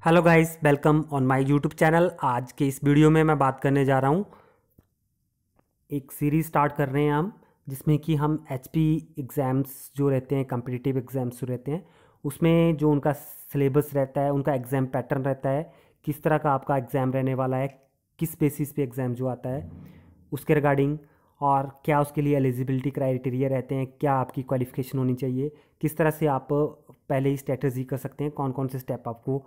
Hello guys, welcome on my YouTube channel. आज के इस वीडियो में मैं बात करने जा रहा हूँ, एक सीरीज़ स्टार्ट कर रहे हैं हम, जिसमें कि हम एचपी एग्ज़ाम्स जो रहते हैं, कम्पिटिटिव एग्ज़ाम्स जो रहते हैं, उसमें जो उनका सिलेबस रहता है, उनका एग्ज़ाम पैटर्न रहता है, किस तरह का आपका एग्ज़ाम रहने वाला है, किस बेसिस पे एग्ज़ाम जो आता है उसके रिगार्डिंग, और क्या उसके लिए एलिजिबिलिटी क्राइटेरिया रहते हैं, क्या आपकी क्वालिफ़िकेशन होनी चाहिए, किस तरह से आप पहले ही स्ट्रेटजी कर सकते हैं, कौन कौन से स्टेप आपको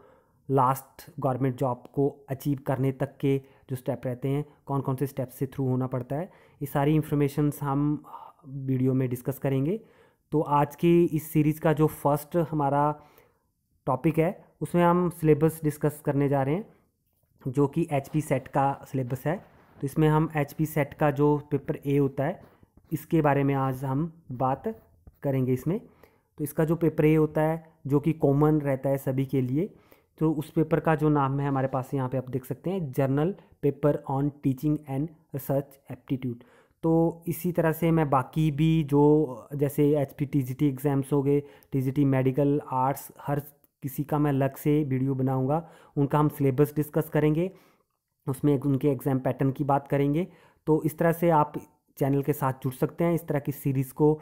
लास्ट गवर्नमेंट जॉब को अचीव करने तक के जो स्टेप रहते हैं, कौन कौन से स्टेप से थ्रू होना पड़ता है, ये सारी इन्फॉर्मेशंस हम वीडियो में डिस्कस करेंगे। तो आज की इस सीरीज़ का जो फर्स्ट हमारा टॉपिक है, उसमें हम सिलेबस डिस्कस करने जा रहे हैं, जो कि एचपी सेट का सिलेबस है। तो इसमें हम एचपी सेट का जो पेपर ए होता है, इसके बारे में आज हम बात करेंगे इसमें। तो इसका जो पेपर ए होता है, जो कि कॉमन रहता है सभी के लिए, तो उस पेपर का जो नाम है हमारे पास यहाँ पे आप देख सकते हैं, general paper on teaching and research aptitude. तो इसी तरह से मैं बाकी भी जो जैसे H P T G T exams हो गए, T G T medical arts, हर किसी का मैं अलग से वीडियो बनाऊंगा, उनका हम सिलेबस डिस्कस करेंगे, उसमें उनके एग्ज़ाम पैटर्न की बात करेंगे। तो इस तरह से आप चैनल के साथ जुड़ सकते हैं इस तरह की सीरीज़ को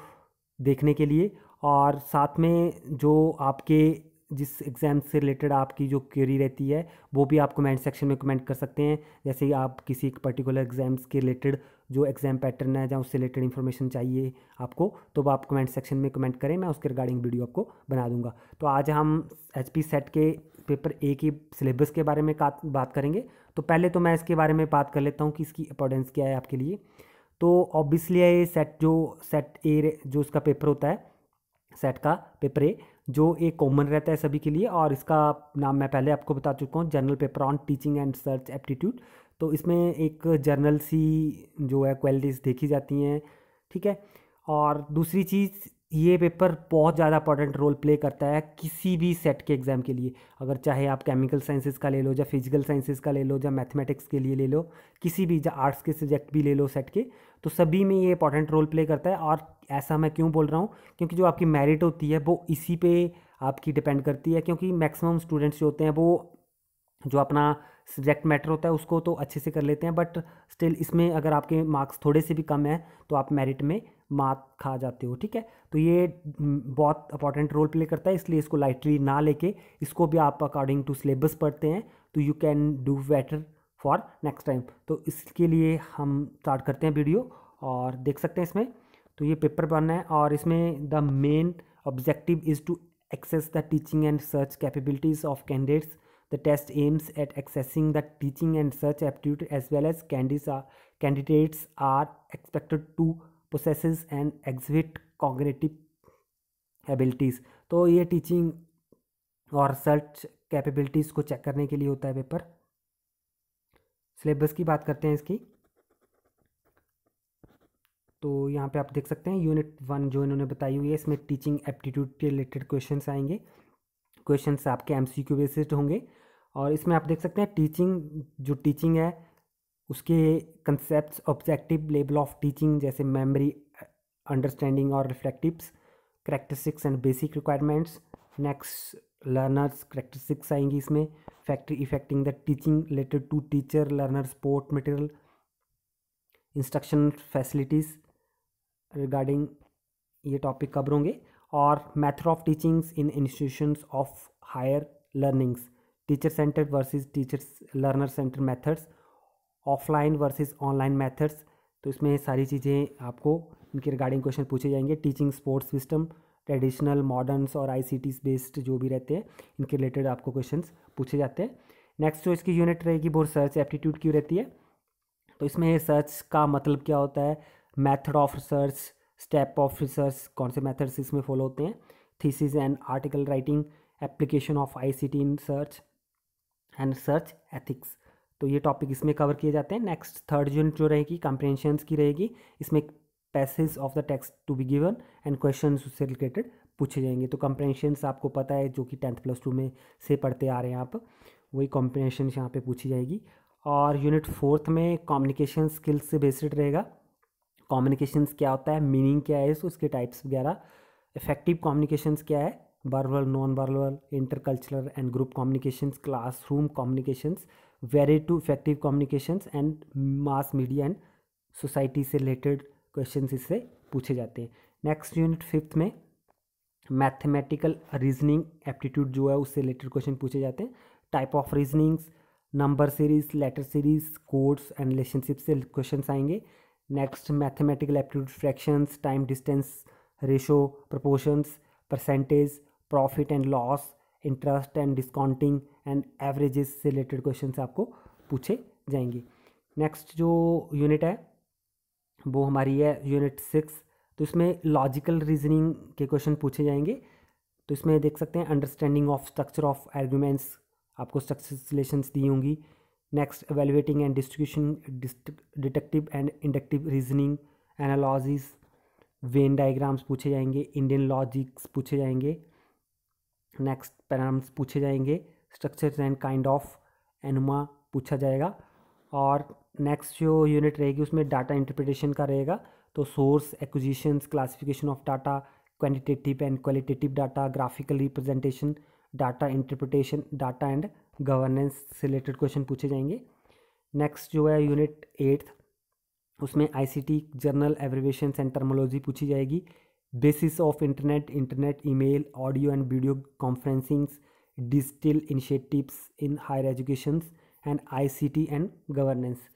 देखने के लिए। और साथ में जो आपके जिस एग्ज़ाम से रिलेटेड आपकी जो क्वेरी रहती है, वो भी आप कमेंट सेक्शन में कमेंट कर सकते हैं। जैसे ही आप किसी एक पर्टिकुलर एग्ज़ाम्स के रिलेटेड जो एग्ज़ाम पैटर्न है, या उससे रिलेटेड इन्फॉर्मेशन चाहिए आपको, तो वो आप कमेंट सेक्शन में कमेंट करें, मैं उसके रिगार्डिंग वीडियो आपको बना दूंगा। तो आज हम एच पी सेट के पेपर ए की सिलेबस के बारे में बात करेंगे। तो पहले तो मैं इसके बारे में बात कर लेता हूँ कि इसकी इंपॉर्टेंस क्या है आपके लिए। तो ऑब्वियसली ये सेट ए जो इसका पेपर होता है, सेट का पेपर ए, जो एक कॉमन रहता है सभी के लिए, और इसका नाम मैं पहले आपको बता चुका हूँ, journal paper on teaching and research aptitude. तो इसमें एक जर्नल सी जो है क्वालिटीज़ देखी जाती हैं, ठीक है। और दूसरी चीज़, ये पेपर बहुत ज़्यादा इंपॉर्टेंट रोल प्ले करता है किसी भी सेट के एग्ज़ाम के लिए। अगर चाहे आप केमिकल साइंसेस का ले लो, या फिजिकल साइंसेस का ले लो, या मैथमेटिक्स के लिए ले लो, किसी भी, या आर्ट्स के सब्जेक्ट भी ले लो सेट के, तो सभी में ये इंपॉर्टेंट रोल प्ले करता है। और ऐसा मैं क्यों बोल रहा हूँ, क्योंकि जो आपकी मेरिट होती है वो इसी पे आपकी डिपेंड करती है। क्योंकि मैक्सिमम स्टूडेंट्स जो होते हैं, वो जो अपना सब्जेक्ट मैटर होता है उसको तो अच्छे से कर लेते हैं, बट स्टिल इसमें अगर आपके मार्क्स थोड़े से भी कम हैं, तो आप मेरिट में मार्क खा जाते हो, ठीक है। तो ये बहुत इंपॉर्टेंट रोल प्ले करता है, इसलिए इसको लाइटली ना लेके इसको भी आप अकॉर्डिंग टू सिलेबस पढ़ते हैं, तो you can do better for next time. तो इसके लिए हम स्टार्ट करते हैं वीडियो, और देख सकते हैं इसमें। तो ये पेपर बनना है, और इसमें the main objective is to access the teaching and research capabilities of candidates. The test aims at accessing the teaching and research aptitude, as well as candidates are expected to possess and exhibit cognitive abilities. तो ये teaching और research capabilities को check करने के लिए होता है paper. Syllabus की बात करते हैं इसकी। तो यहाँ पे आप देख सकते हैं यूनिट 1 जो इन्होंने बताई हुई है, इसमें टीचिंग एप्टीट्यूड के रिलेटेड क्वेश्चंस आएंगे। क्वेश्चंस आपके एमसीक्यू बेस्ड होंगे। और इसमें आप देख सकते हैं टीचिंग है, उसके concepts, objective, level of teaching, जैसे मेमोरी, अंडरस्टैंडिंग और reflectives, characteristics and basic requirements. Next, learners characteristics आएंगी इसमें। Factor affecting the teaching related to teacher learner support material, instruction facilities regarding ये टॉपिक कवर होंगे। और method of teachings in institutions of higher learnings, teacher centre versus teachers learner centre methods, offline versus online methods. तो इसमें सारी चीज़ें आपको इनके regarding question पूछे जाएंगे। टीचिंग सपोर्ट सिस्टम, ट्रेडिशनल, मॉडर्न्स और आईसीटीज बेस्ड जो भी रहते हैं, इनके रिलेटेड आपको क्वेश्चंस पूछे जाते हैं। नेक्स्ट जो इसकी यूनिट रहेगी वो रिसर्च एप्टीट्यूड की रहती है। तो इसमें रिसर्च का मतलब क्या होता है, method of research, step of research, कौन से मेथड्स इसमें फॉलो होते हैं, thesis and article writing, application of ICT in search and research ethics. तो ये टॉपिक इसमें कवर किए जाते हैं। नेक्स्ट थर्ड यूनिट जो रहेगी कंप्रेंशंस की रहेगी। इसमें passage of the text to be given and question उससे रिलेटेड पूछे जाएंगे। तो कंप्रेंशंस आपको पता है, जो कि 10th+2 में से पढ़ते आ रहे हैं आप, वही कंप्रेंशंस यहाँ पे पूछी जाएगी। और यूनिट 4th में कम्युनिकेशन स्किल्स से बेस्ड रहेगा। कम्युनिकेशंस क्या होता है, मीनिंग क्या है, उसके टाइप्स वगैरह, इफेक्टिव कम्युनिकेशंस क्या है, verbal, non-verbal, intercultural and group communications, classroom communications, very to effective communications and mass media and society से रिलेटेड क्वेश्चंस इससे पूछे जाते हैं। नेक्स्ट यूनिट 5th में मैथमेटिकल रीजनिंग एप्टीट्यूड जो है उससे रिलेटेड क्वेश्चन पूछे जाते हैं। Type of reasonings, number series, letter series, codes and relationship से क्वेश्चंस आएंगे। Next mathematical aptitude, fractions, time distance ratio, proportions, percentage, profit and loss, interest and discounting and averages से related question आपको पूछे जाएंगे। Next जो unit है वो हमारी है यूनिट 6। तो इसमें लॉजिकल रीजनिंग के क्वेश्चन पूछे जाएंगे। तो इसमें देख सकते हैं understanding of structure of arguments, आपको स्ट्रक्चर रिलेशंस दी होंगी। Next evaluating and distribution, deductive and inductive reasoning, analogies, Venn diagrams पूछे जाएंगे, इंडियन लॉजिक्स पूछे जाएंगे। नेक्स्ट पैराम्स पूछे जाएंगे, स्ट्रक्चर्स एंड काइंड ऑफ एनुमा पूछा जाएगा। और नेक्स्ट जो यूनिट रहेगी उसमें डाटा इंटरप्रिटेशन का रहेगा। तो source, acquisitions, classification of data, quantitative and qualitative data, graphical representation, data interpretation, data and governance से रिलेटेड क्वेश्चन पूछे जाएंगे। नेक्स्ट जो है यूनिट 8 उसमें ICT, general, abbreviations and terminology पूछी जाएगी। Basis of internet, email, audio and video conferencings, digital initiatives in higher education and ICT and governance.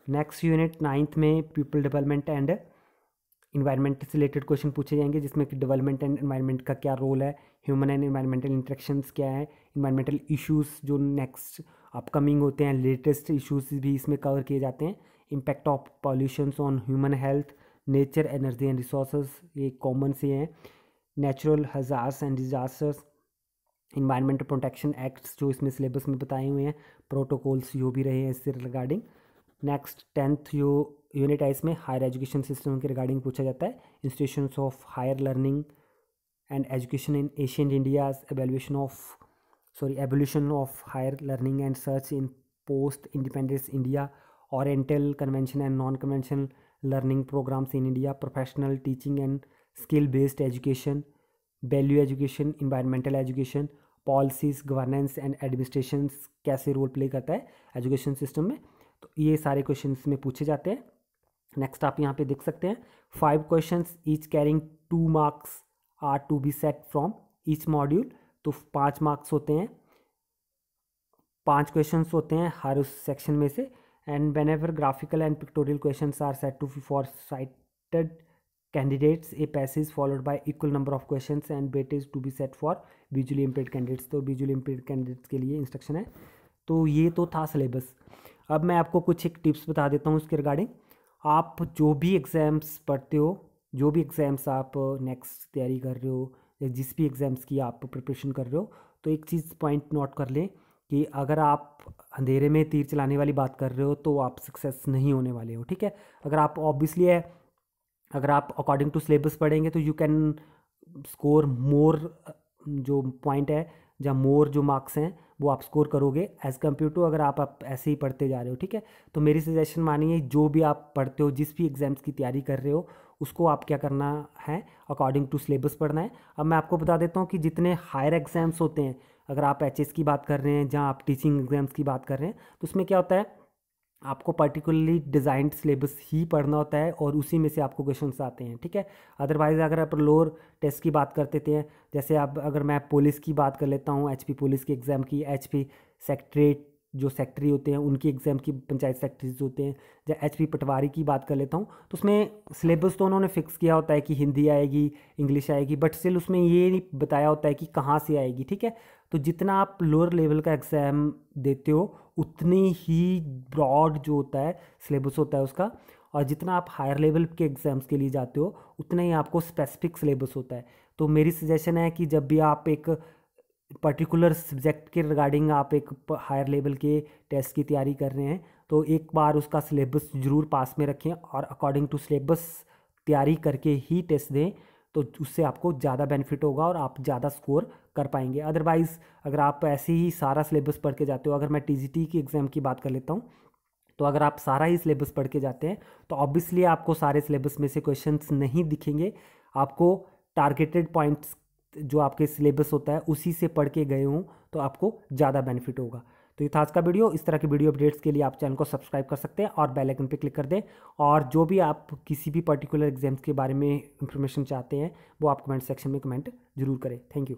Next unit 9th में people development and environment से related question पूछे जाएंगे, जिसमें कि development and environment का क्या रोल है, ह्यूमन एंड इन्वायरमेंटल इंटरेक्शंस क्या है, इन्वायरमेंटल इश्यूज जो नेक्स्ट अपकमिंग होते हैं, लेटेस्ट इश्यूज भी इसमें कवर किए जाते हैं। Impact of pollutions on human health, nature, energy and resources, ये कॉमन से हैं। Natural hazards and disasters, environmental protection acts जो इसमें सिलेबस में बताए हुए हैं, प्रोटोकॉल्स जो भी रहे हैं इससे रिगार्डिंग। नेक्स्ट 10th जो यूनिट है इसमें हायर एजुकेशन सिस्टम के रिगार्डिंग पूछा जाता है। Institutions of higher learning and education in ancient India, evolution of higher learning and search in post independence India, oriental convention and non conventional learning programs in India, professional teaching and skill based education, value education, environmental education, policies, governance and administration कैसे role play करता है education system में। तो ये सारे questions में पूछे जाते हैं। नेक्स्ट आप यहाँ पे देख सकते हैं 5 questions each carrying 2 marks are to be set from each module. तो 5 मार्क्स होते हैं, 5 क्वेश्चंस होते हैं हर उस सेक्शन में से। And whenever graphical and pictorial questions are set to for sighted candidates, a passage followed by equal number of questions and weightage to be set for visually impaired candidates. तो visually impaired candidates के लिए instruction है। तो ये तो था syllabus. अब मैं आपको कुछ एक टिप्स बता देता हूँ इसके रिगार्डिंग। आप जो भी एग्ज़ाम्स पढ़ते हो, जो भी एग्ज़ाम्स आप नेक्स्ट तैयारी कर रहे हो या जिस भी एग्ज़ाम्स की आप प्रिपरेशन कर रहे हो, तो एक चीज़ पॉइंट नोट कर लें कि अगर आप अंधेरे में तीर चलाने वाली बात कर रहे हो तो आप सक्सेस नहीं होने वाले हो, ठीक है। अगर आप ऑब्वियसली है, अगर आप अकॉर्डिंग टू सिलेबस पढ़ेंगे तो यू कैन स्कोर मोर, जो पॉइंट है या मोर जो मार्क्स हैं वो आप स्कोर करोगे एज़ कम्पेयर टू अगर आप ऐसे ही पढ़ते जा रहे हो, ठीक है। तो मेरी सजेशन मानिए, जो भी आप पढ़ते हो, जिस भी एग्ज़ाम्स की तैयारी कर रहे हो, उसको आप क्या करना है, अकॉर्डिंग टू सिलेबस पढ़ना है। अब मैं आपको बता देता हूँ कि जितने हायर एग्ज़ाम्स होते हैं, अगर आप एचएस की बात कर रहे हैं, जहाँ आप टीचिंग एग्ज़ाम्स की बात कर रहे हैं, तो उसमें क्या होता है, आपको पर्टिकुलरली डिज़ाइंड सिलेबस ही पढ़ना होता है और उसी में से आपको क्वेश्चंस आते हैं, ठीक है। अदरवाइज़ अगर आप लोअर टेस्ट की बात करते थे, जैसे आप अगर मैं पुलिस की बात कर लेता हूँ, एचपी पुलिस के एग्ज़ाम की, एचपी सेक्रेटरीट जो सेक्रेटरी होते हैं उनकी एग्ज़ाम की, पंचायत सेक्रेटरीज होते हैं, या एचपी पटवारी की बात कर लेता हूँ, तो उसमें सिलेबस तो उन्होंने फिक्स किया होता है कि हिंदी आएगी, इंग्लिश आएगी, बट स्टिल उसमें ये नहीं बताया होता है कि कहाँ से आएगी, ठीक है। तो जितना आप लोअर लेवल का एग्ज़ाम देते हो उतनी ही ब्रॉड जो होता है सिलेबस होता है उसका, और जितना आप हायर लेवल के एग्ज़ाम्स के लिए जाते हो उतना ही आपको स्पेसिफिक सिलेबस होता है। तो मेरी सजेशन है कि जब भी आप एक पर्टिकुलर सब्जेक्ट के रिगार्डिंग आप एक हायर लेवल के टेस्ट की तैयारी कर रहे हैं, तो एक बार उसका सिलेबस ज़रूर पास में रखें और अकॉर्डिंग टू सिलेबस तैयारी करके ही टेस्ट दें, तो उससे आपको ज़्यादा बेनिफिट होगा और आप ज़्यादा स्कोर कर पाएंगे। अदरवाइज़ अगर आप ऐसे ही सारा सिलेबस पढ़ के जाते हो, अगर मैं टीजीटी की एग्ज़ाम की बात कर लेता हूँ, तो अगर आप सारा ही सिलेबस पढ़ के जाते हैं तो ऑब्वियसली आपको सारे सिलेबस में से क्वेश्चंस नहीं दिखेंगे, आपको टारगेटेड पॉइंट्स जो आपके सिलेबस होता है उसी से पढ़ के गए हों तो आपको ज़्यादा बेनिफिट होगा। तो ये था आज का वीडियो। इस तरह के वीडियो अपडेट्स के लिए आप चैनल को सब्सक्राइब कर सकते हैं और बेल आइकन पे क्लिक कर दें। और जो भी आप किसी भी पर्टिकुलर एग्जाम्स के बारे में इंफॉर्मेशन चाहते हैं वो आप कमेंट सेक्शन में कमेंट जरूर करें। Thank you.